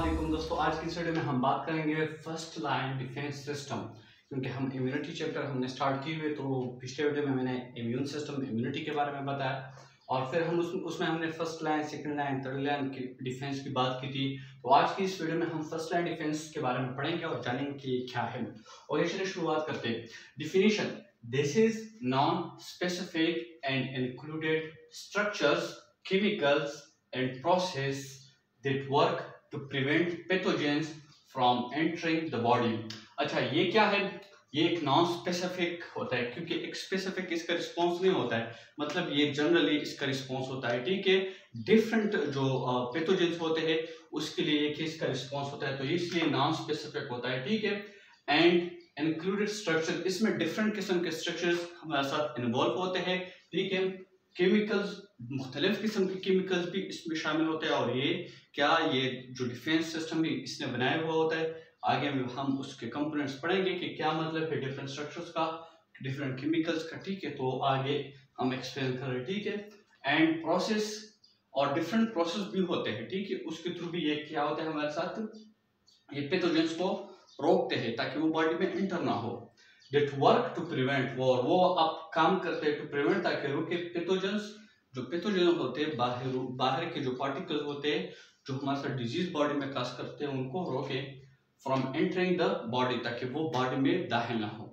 अस्सलाम दोस्तों, आज की इस वीडियो में हम बात करेंगे फर्स्ट लाइन डिफेंस सिस्टम। क्योंकि हम इम्यूनिटी चैप्टर हमने स्टार्ट किए हुए, तो पिछले वीडियो में मैंने इम्यून सिस्टम इम्यूनिटी के बारे में बताया और फिर हम उसमें हमने first line, second line, third line की डिफेंस की बात की थी। तो आज की इस वीडियो में हम फर्स्ट लाइन डिफेंस के बारे में पढ़ेंगे और जानेंगे कि क्या है। और ये चलिए शुरुआत करते हैं। Definition: this is non specific and included structures, chemicals and process that work to prevent pathogens from entering the body। अच्छा, ये क्या है? ये एक नॉन स्पेसिफिक होता है, क्योंकि एक स्पेसिफिक इसका रिस्पॉन्स नहीं होता है। मतलब ये जनरली इसका रिस्पॉन्स होता है, ठीक है। डिफरेंट जो पैथोजेंस होते हैं उसके लिए एक ही इसका रिस्पॉन्स होता है, तो इसलिए नॉन स्पेसिफिक होता है, ठीक है। एंड इंक्लूडेड स्ट्रक्चर, इसमें डिफरेंट किस्म के स्ट्रक्चर्स हमारे साथ इन्वॉल्व होते हैं, ठीक है। केमिकल्स, मुख्तलिफ किस्म के केमिकल्स भी इसमें शामिल होते हैं। और ये जो डिफेंस सिस्टम भी इसने बनाया हुआ होता है। आगे में हम उसके कंपोनेंट्स पढ़ेंगे कि क्या मतलब है डिफरेंट स्ट्रक्चर्स का, डिफरेंट केमिकल्स का, ठीक है। तो आगे हम एक्सप्लेन कर रहे हैं, ठीक है। एंड प्रोसेस, और डिफरेंट प्रोसेस भी होते हैं, ठीक है। उसके थ्रू भी ये क्या होता है हमारे साथ, ये पैथोजेंस को रोकते हैं ताकि वो बॉडी में इंटर ना हो। That work to prevent, वो अब काम करते हैं टू प्रिवेंट, ताकि रोके पैथोजेंस। जो पैथोजेंस होते हैं बाहर के जो पार्टिकल्स होते हैं जो हमारे साथ डिजीज बॉडी में काज करते हैं, उनको रोके फ्रॉम एंटरिंग द बॉडी, ताकि वो बॉडी में दाखिल ना हो।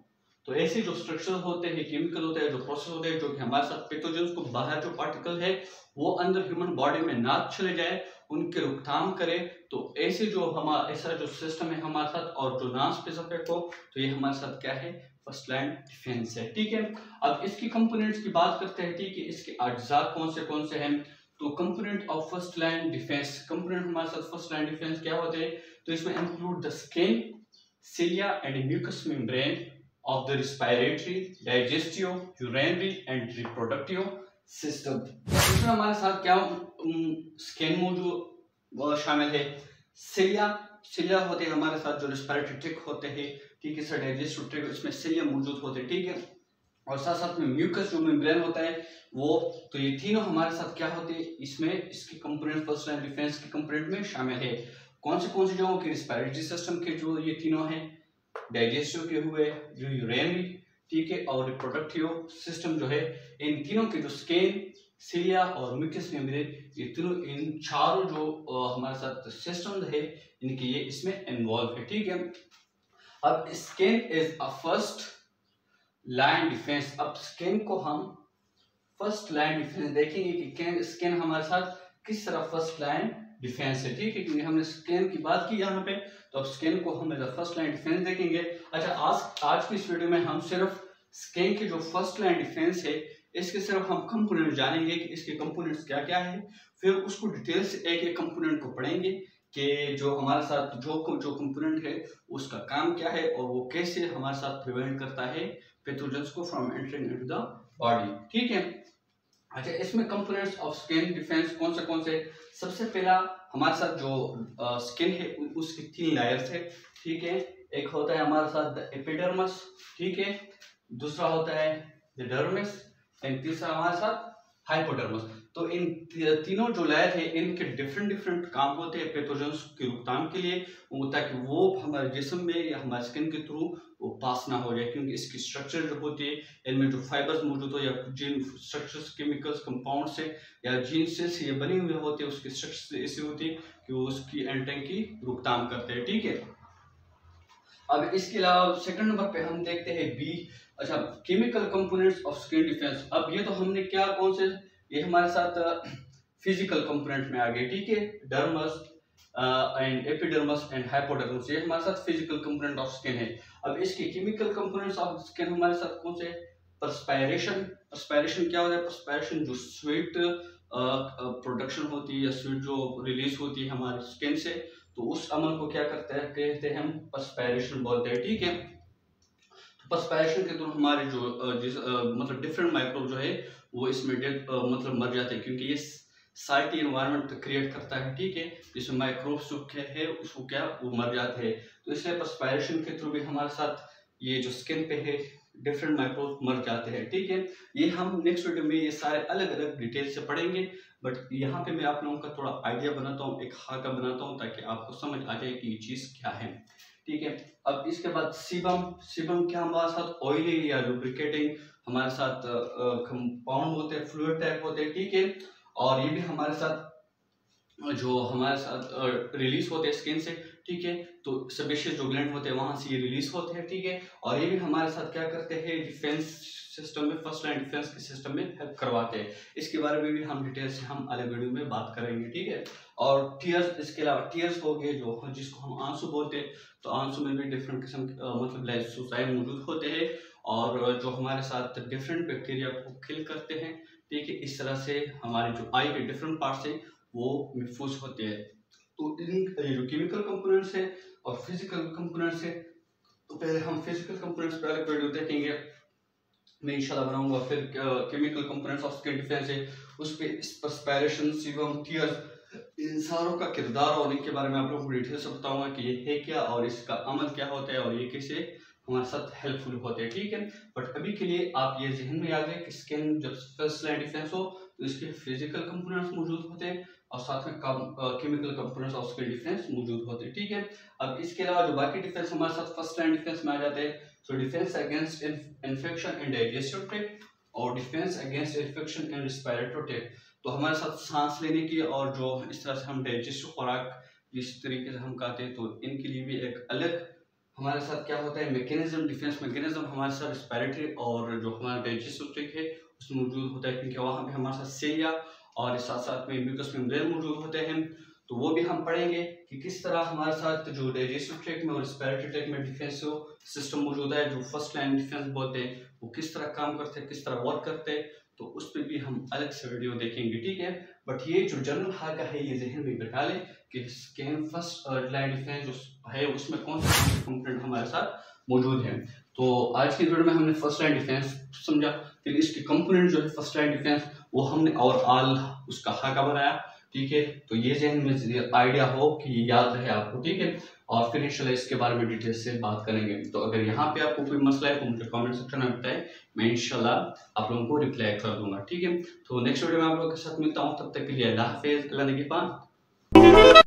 तो ऐसे जो स्ट्रक्चर होते हैं, केमिकल होते हैं, जो प्रोसेस होते हैं, जो कि हमारे साथ पैथोजेंस को बाहर जो पार्टिकल है वो अंदर ह्यूमन बॉडी में ना चले जाए, उनके रोकथाम करे। तो ऐसे ऐसा जो सिस्टम है हमारे साथ, और जो नॉन स्पेसिफिक हो, तो ये हमारे साथ क्या है, फर्स्ट लाइन डिफेंस है, ठीक है। अब इसकी कंपोनेंट्स की बात करते हैं, ठीक है। इसके अज्जा कौन से हैं। तो component of first line defence, component हमारे साथ फर्स्ट लाइन डिफेंस क्या होते हैं, तो इसमें include the skin, cilia and mucous membrane of the respiratory, digestive, urinary and reproductive system। इसमें हमारे साथ क्या स्किन मौजूद शामिल है, सिलिया होते हैं हमारे साथ, जो रिस्पिरेटरी ट्रैक्ट होते हैं, ठीक है। सर डाइजेस्टिव ट्रैक्ट, इसमें सिलिया मौजूद होते हैं, ठीक है। और साथ साथ में म्यूकस जो मेम्ब्रेन होता है वो, तो ये तीनों हमारे साथ क्या होते हैं, इसमें इसके कंपोनेंट फर्स्ट लाइन डिफेंस के कंपोनेंट में शामिल है। कौन से जो कि रिस्पिरेटरी सिस्टम के जो ये तीनों हैं, डाइजेस्टिव के हुए, जो यूरिनरी, ठीक है, और रिप्रोडक्टिव सिस्टम जो है, इन तीनों के जो स्किन, सिलिया और म्यूकस मेम्ब्रेन, ये तीनों, इन चारों जो हमारे साथ सिस्टम है, इनके ये इसमें इन्वॉल्व है, ठीक है। अब skin is a first line defence. अब स्किन को हम फर्स्ट लाइन डिफेंस देखेंगे कि स्किन हमारे साथ किस तरह फर्स्ट लाइन डिफेंस है, ठीक है। क्योंकि हमने स्किन की बात की यहाँ पे, तो अब स्किन को हम as a first line defence देखेंगे। अच्छा, आज की इस वीडियो में हम सिर्फ स्किन की जो फर्स्ट लाइन डिफेंस है, इसके सिर्फ हम कंपोनेंट जानेंगे कि इसके कंपोनेंट्स क्या क्या है। फिर उसको डिटेल से एक एक कंपोनेंट को पढ़ेंगे कि जो हमारे साथ जो कंपोनेंट है उसका काम क्या है, और वो कैसे हमारे साथ प्रिवेंट करता है पैथोजेंस को from entering into the body, ठीक है। अच्छा, इसमें कंपोनेंट्स ऑफ स्किन डिफेंस कौन से। सबसे पहला हमारे साथ जो स्किन है उसकी 3 लेयर्स है, ठीक है। एक होता है हमारे साथ द एपिडर्मिस, ठीक है। दूसरा होता है द डर्मिस, एंड तीसरा हमारे साथ हाइपोडर्मिस। तो इन तीनों जो लेयर है, इनके डिफरेंट काम होते हैं पैथोजेंस की रोकथाम के लिए, ताकि वो हमारे जिस्म में या हमारे स्किन के थ्रू वो पास ना हो जाए। क्योंकि इसकी स्ट्रक्चर जो होती है, इनमें जो फाइबर्स मौजूद हो, या जिन स्ट्रक्चर्स, केमिकल्स, कंपाउंड से या जीन से ये बने हुए होते हैं, उसकी स्ट्रक्चर ऐसी होती है कि वो उसकी एंटरिंग की रोकथाम करते हैं, ठीक है। अब इसके अलावा सेकंड नंबर पे हम देखते हैं बी। अच्छा, chemical components of skin defence. अब ये तो हमने कौन से, ये हमारे साथ फिजिकल कंपोनेंट में आ गए, ठीक है। डर्मस एंड एपिडर्मस एंड हाइपोडर्मस, ये हमारे साथ फिजिकल कंपोनेंट ऑफ स्किन है। अब इसके केमिकल कंपोनेंट्स ऑफ स्किन हमारे साथ कौन से, पर्सपायरेशन क्या होता है, पर्सपायरेशन जो स्वेट प्रोडक्शन होती है या स्वेट जो रिलीज होती है हमारे स्किन से, तो उस अमल को क्या कहते हैं हम पर्सपायरेशन बोलते हैं, ठीक है। तो पर्सपायरेशन के थ्रू हमारे जो मतलब डिफरेंट माइक्रोब जो है वो इसमें मतलब मर जाते हैं, क्योंकि ये साल्टी एनवायरनमेंट क्रिएट करता है, ठीक है। जिसमें माइक्रोब्स जो है उसको वो मर जाते हैं। तो इसलिए पर्सपायरेशन के थ्रू भी हमारे साथ ये जो स्किन पे है डिफरेंट माइक्रोब मर जाते हैं, ठीक है। ये हम नेक्स्ट वीडियो में ये सारे अलग अलग डिटेल से पढ़ेंगे। बट यहाँ पे मैं आप लोगों का थोड़ा आइडिया बनाता हूँ, एक खाका बनाता हूँ ताकि आपको समझ आ जाए कि ये चीज़ क्या है। ठीक है, अब इसके बाद सीबम क्या हमारे साथ ऑयली या लुब्रिकेटिंग हमारे साथ कंपाउंड होते हैं, फ्लूइड टाइप होते हैं। ठीक है, और ये भी हमारे साथ जो हमारे साथ रिलीज होते हैं स्किन से। ठीक है, तो सेबेशियस जो ग्लैंड होते हैं वहां से ये रिलीज होते हैं। ठीक है, और ये भी हमारे साथ क्या करते हैं, डिफेंस सिस्टम में, फर्स्ट लाइन डिफेंस के सिस्टम में हेल्प करवाते हैं। इसके बारे में भी हम डिटेल से हम अलग वीडियो में बात करेंगे। ठीक है, और टीयर्स, इसके अलावा टीयर्स हो गए जो जिसको हम आंसू बोलते हैं, तो आंसू में भी डिफरेंट किस्म मतलब लाइसोजाइम मौजूद होते हैं और जो हमारे साथ डिफरेंट बैक्टीरिया को किल करते हैं। ठीक है, इस तरह से हमारे जो आई के डिफरेंट पार्ट्स हैं वो महफूज होते हैं। तो इन जो केमिकल कंपोनेंट्स है और फिजिकल कंपोनेंट्स है, तो पहले हम फिजिकल कंपोनेंट्स पे अलग वीडियो देखेंगे, मैं इंशाल्लाह बनाऊंगा। फिर chemical components of skin defence है, उस पे पर्सपिरेशन, सीबम, टीयर्स, इन सारों का किरदार और इनके बारे में आप लोगों को डिटेल से बताऊंगा कि ये है क्या और इसका अमल क्या होता है और ये कैसे हमारे साथ हेल्पफुल होते हैं। ठीक है, बट अभी के लिए आप ये जहन में याद है कि स्किन जब फर्स्ट लाइन डिफेंस हो तो इसके फिजिकल कंपोनेंट्स मौजूद होते हैं और साथ में chemical components of skin defence मौजूद होते हैं। ठीक है, अब इसके अलावा जो बाकी डिफेंस हमारे साथ फर्स्ट लाइन डिफेंस में आ जाते हैं, तो defence against infection in digestive tract और defence against infection in respiratory tract. तो हमारे साथ सांस लेने की और जो इस तरह से हम डाइजेस्टिव खुराक जिस तरीके से हम खाते हैं, तो इनके लिए भी एक अलग हमारे साथ क्या होता है मैकेनिज्म, डिफेंस मैकेनिज्म हमारे साथ रेस्पिरेटरी और जो हमारा डाइजेस्टिव ट्रैक्ट है उसमें मौजूद होता है, क्योंकि वहाँ पे हमारे साथ सेलिया और साथ साथ में म्यूकस मेम्ब्रेन मौजूद होते हैं। तो वो भी हम पढ़ेंगे कि किस तरह हमारे साथ जो डाइजेस्टिव ट्रैक्ट में और रेस्पिरेटरी ट्रैक्ट में डिफेंसिव सिस्टम मौजूद है, जो फर्स्ट लाइन डिफेंस बोलते हैं, वो किस तरह काम करते हैं, किस तरह वर्क करते हैं, तो उस पर भी हम अलग से वीडियो देखेंगे। ठीक है, बट ये जो जनरल हाका है ये जहन में बिठा लें कि स्किन फर्स्ट लाइन डिफेंस जो है उसमें कौन से कंपोनेंट हमारे साथ मौजूद है। तो आज की वीडियो में हमने फर्स्ट लाइन डिफेंस समझा, फिर इसके कंपोनेंट जो है फर्स्ट लाइन डिफेंस वो हमने और आल उसका खाका बनाया। ठीक है, तो ये जहन में आइडिया हो कि ये याद रहे आपको। ठीक है, और फिर इंशाल्लाह इसके बारे में डिटेल से बात करेंगे। तो अगर यहाँ पे आपको कोई मसला है तो मुझे कमेंट सेक्शन में बताएं, मैं इंशाल्लाह आप लोगों को रिप्लाई कर दूंगा। ठीक है, तो नेक्स्ट वीडियो में आप लोगों के साथ मिलता हूँ, तब तक के लिए अल्लाह हाफिज़, अल्लाह निगहबान।